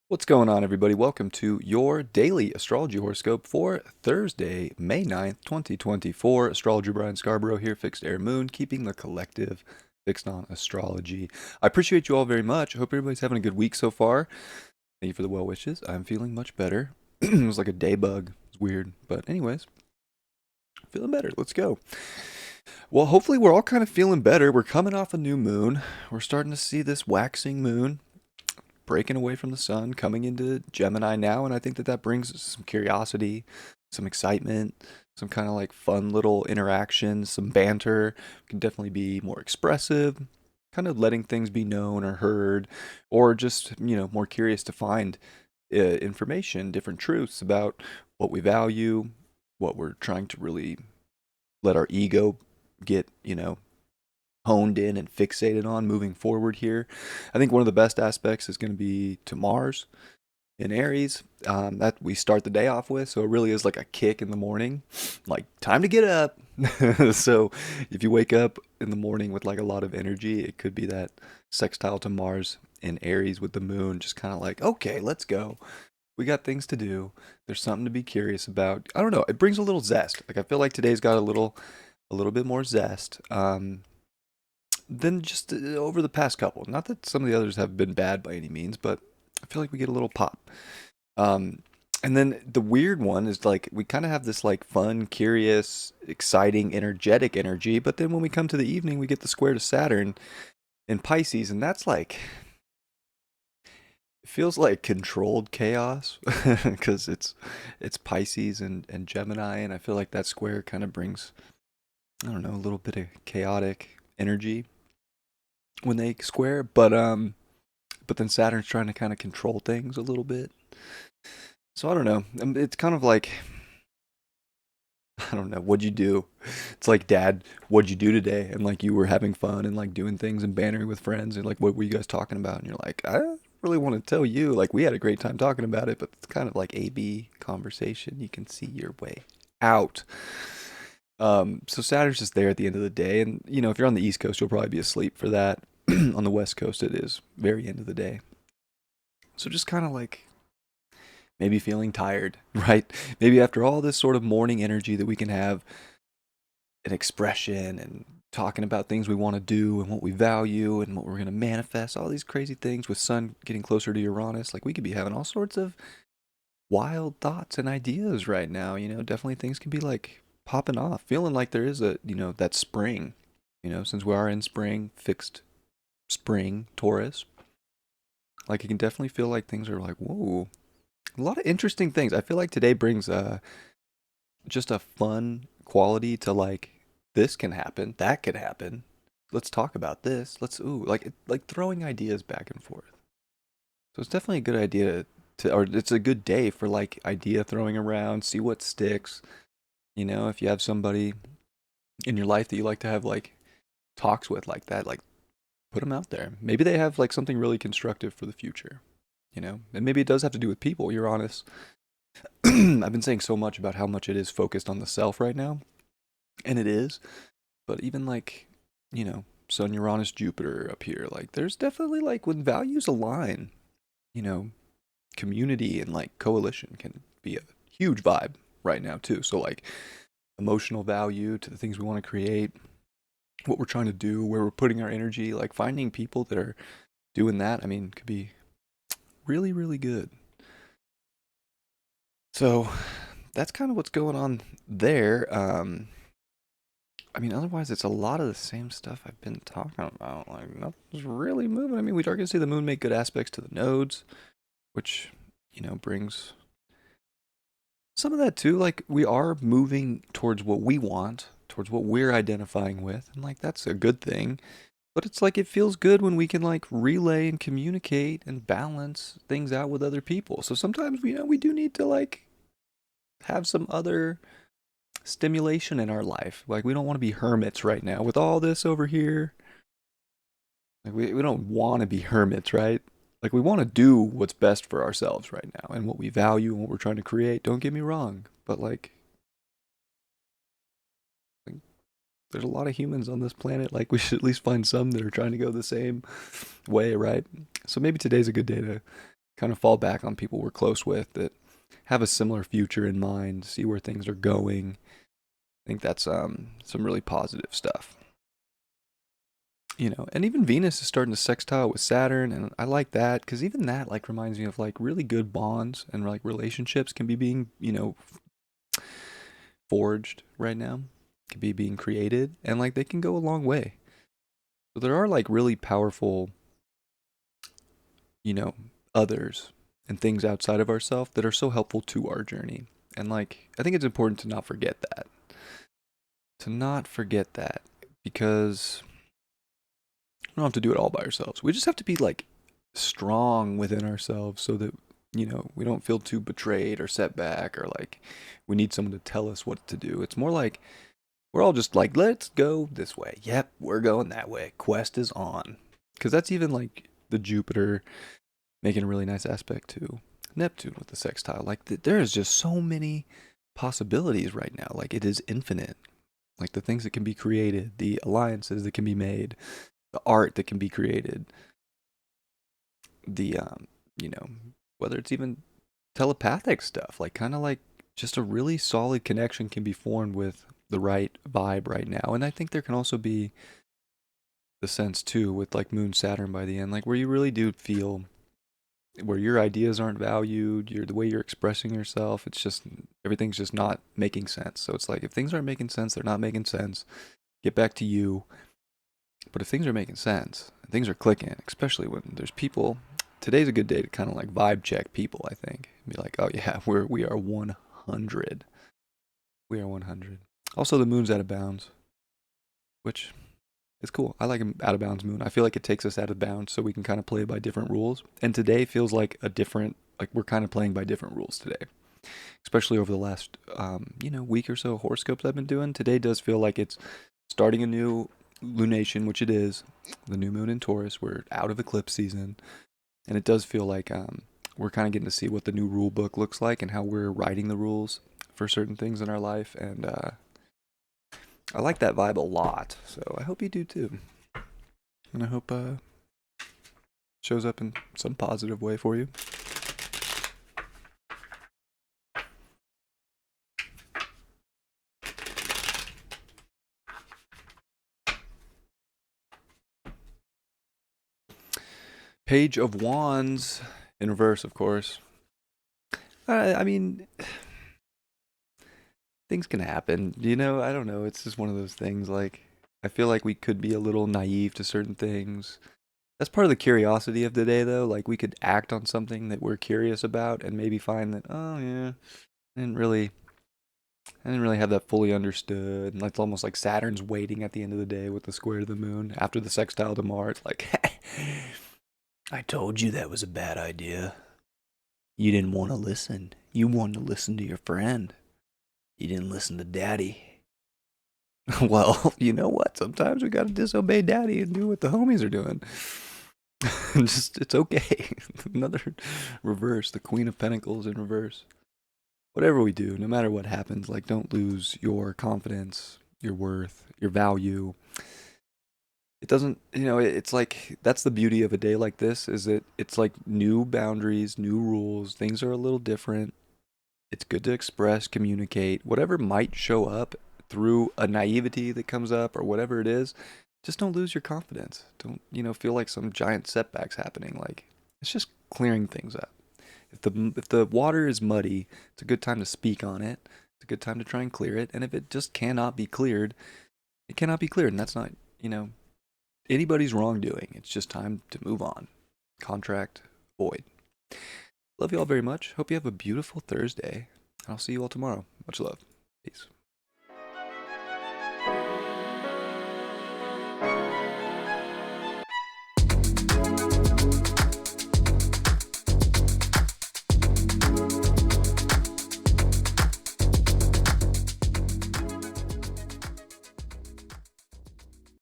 What's going on, everybody? Welcome to your daily astrology horoscope for Thursday, May 9th, 2024. Astrologer Brian Scarborough here, Fixed Air Moon, keeping the collective fixed on astrology. I appreciate you all very much. I hope everybody's having a good week so far. Thank you for the well wishes. I'm feeling much better. It was like a day bug. It's weird. But, anyways, feeling better. Let's go. Well, hopefully, we're all kind of feeling better. We're coming off a new moon. We're starting to see this waxing moon breaking away from the sun, coming into Gemini now, and I think that brings some curiosity, some excitement, some kind of like fun little interactions, some banter. We can definitely be more expressive, kind of letting things be known or heard, or just more curious to find information, different truths about what we value, what we're trying to really let our ego get honed in and fixated on moving forward here. I think one of the best aspects is going to be to Mars in Aries, that we start the day off with. So it really is like a kick in the morning, like time to get up. So if you wake up in the morning with like a lot of energy, it could be that sextile to Mars in Aries with the moon, just kind of like, okay, let's go. We got things to do. There's something to be curious about. I don't know. It brings a little zest. Like I feel like today's got a little bit more zest. Than just over the past couple. Not that some of the others have been bad by any means, but I feel like we get a little pop. Um, and then the weird one is like we kind of have this like fun, curious, exciting, energetic energy, but then when we come to the evening, we get the square to Saturn in Pisces, and that's like it feels like controlled chaos because it's Pisces and Gemini, and I feel like that square kind of brings I don't know a little bit of chaotic energy when they square, but then Saturn's trying to kind of control things a little bit. So I don't know. It's kind of like I don't know. What'd you do? It's like, Dad, what'd you do today? And like you were having fun and like doing things and bantering with friends and like what were you guys talking about? And you're like, I don't really want to tell you. Like we had a great time talking about it, but it's kind of like A/B conversation. You can see your way out. So Saturn's just there at the end of the day, and if you're on the East Coast, you'll probably be asleep for that. On the West Coast, it is very end of the day. So just kind of like maybe feeling tired, right? Maybe after all this sort of morning energy that we can have an expression and talking about things we want to do and what we value and what we're going to manifest, all these crazy things with Sun getting closer to Uranus, like we could be having all sorts of wild thoughts and ideas right now, definitely things can be like popping off, feeling like there is that spring, since we are in spring, fixed spring, Taurus, like it can definitely feel like things are like, whoa, a lot of interesting things. I feel like today brings just a fun quality to like this can happen, that could happen. Let's talk about this. Let's like throwing ideas back and forth. So it's definitely a good idea or it's a good day for like idea throwing around, see what sticks. If you have somebody in your life that you like to have like talks with like that, like put them out there. Maybe they have like something really constructive for the future. And maybe it does have to do with people. You're honest. I've been saying so much about how much it is focused on the self right now, and it is. But even like, Sun, Uranus, Jupiter up here, like there's definitely like when values align, you know, community and like coalition can be a huge vibe right now too. So like emotional value to the things we want to create, what we're trying to do, where we're putting our energy, like finding people that are doing that, I mean, could be really, really good. So that's kind of what's going on there. I mean, otherwise, it's a lot of the same stuff I've been talking about. Like, nothing's really moving. I mean, we are going to see the moon make good aspects to the nodes, which, brings some of that too. Like, we are moving towards what we want, towards what we're identifying with. And, like, that's a good thing. But it's like it feels good when we can, like, relay and communicate and balance things out with other people. So sometimes, we do need to, like, have some other stimulation in our life. Like we don't want to be hermits right now with all this over here. Like we don't want to be hermits, right? Like we want to do what's best for ourselves right now and what we value and what we're trying to create. Don't get me wrong, but like there's a lot of humans on this planet. Like we should at least find some that are trying to go the same way, right? So maybe today's a good day to kind of fall back on people we're close with that have a similar future in mind, see where things are going. I think that's some really positive stuff. And even Venus is starting to sextile with Saturn, and I like that because even that like reminds me of like really good bonds and like relationships can be being forged right now, can be being created, and like they can go a long way. So there are like really powerful, you know, others and things outside of ourselves that are so helpful to our journey. And like I think it's important to not forget that. To not forget that because we don't have to do it all by ourselves. We just have to be like strong within ourselves so that we don't feel too betrayed or set back or like we need someone to tell us what to do. It's more like we're all just like, let's go this way. Yep, we're going that way. Quest is on. Because that's even like the Jupiter making a really nice aspect to Neptune with the sextile. Like there is just so many possibilities right now. Like it is infinite. Like the things that can be created, the alliances that can be made, the art that can be created, the you know, whether it's even telepathic stuff, like kind of like just a really solid connection can be formed with the right vibe right now. And I think there can also be the sense too with like Moon Saturn by the end, like where you really do feel where your ideas aren't valued, the way you're expressing yourself, it's just everything's just not making sense. So it's like if things aren't making sense, they're not making sense. Get back to you. But if things are making sense, and things are clicking, especially when there's people, today's a good day to kind of like vibe check people, I think. Be like, "Oh yeah, we are 100. We are 100." Also the moon's out of bounds, which is cool. I like an out of bounds moon. I feel like it takes us out of bounds so we can kind of play by different rules. And today feels like like we're kind of playing by different rules today. Especially over the last, week or so horoscopes I've been doing. Today does feel like it's starting a new lunation, which it is. The new moon in Taurus. We're out of eclipse season. And it does feel like we're kind of getting to see what the new rule book looks like and how we're writing the rules for certain things in our life. And I like that vibe a lot. So I hope you do too. And I hope shows up in some positive way for you. Page of Wands in reverse, of course. I mean, things can happen. I don't know. It's just one of those things. Like, I feel like we could be a little naive to certain things. That's part of the curiosity of the day, though. Like, we could act on something that we're curious about and maybe find that, oh, yeah, I didn't really. I didn't really have that fully understood. And it's almost like Saturn's waiting at the end of the day with the square to the moon after the sextile to Mars. Like, I told you that was a bad idea. You didn't want to listen. You wanted to listen to your friend. You didn't listen to daddy. Well, you know what? Sometimes we gotta disobey daddy and do what the homies are doing. It's okay. Another reverse, the Queen of Pentacles in reverse. Whatever we do, no matter what happens, like don't lose your confidence, your worth, your value. It doesn't, it's like that's the beauty of a day like this is that it's like new boundaries, new rules, things are a little different. It's good to express, communicate, whatever might show up through a naivety that comes up or whatever it is. Just don't lose your confidence. Don't, feel like some giant setbacks happening. Like it's just clearing things up. If the water is muddy, it's a good time to speak on it. It's a good time to try and clear it. And if it just cannot be cleared, it cannot be cleared. And that's not, anybody's wrongdoing. It's just time to move on. Contract void. Love you all very much. Hope you have a beautiful Thursday. And I'll see you all tomorrow. Much love. Peace.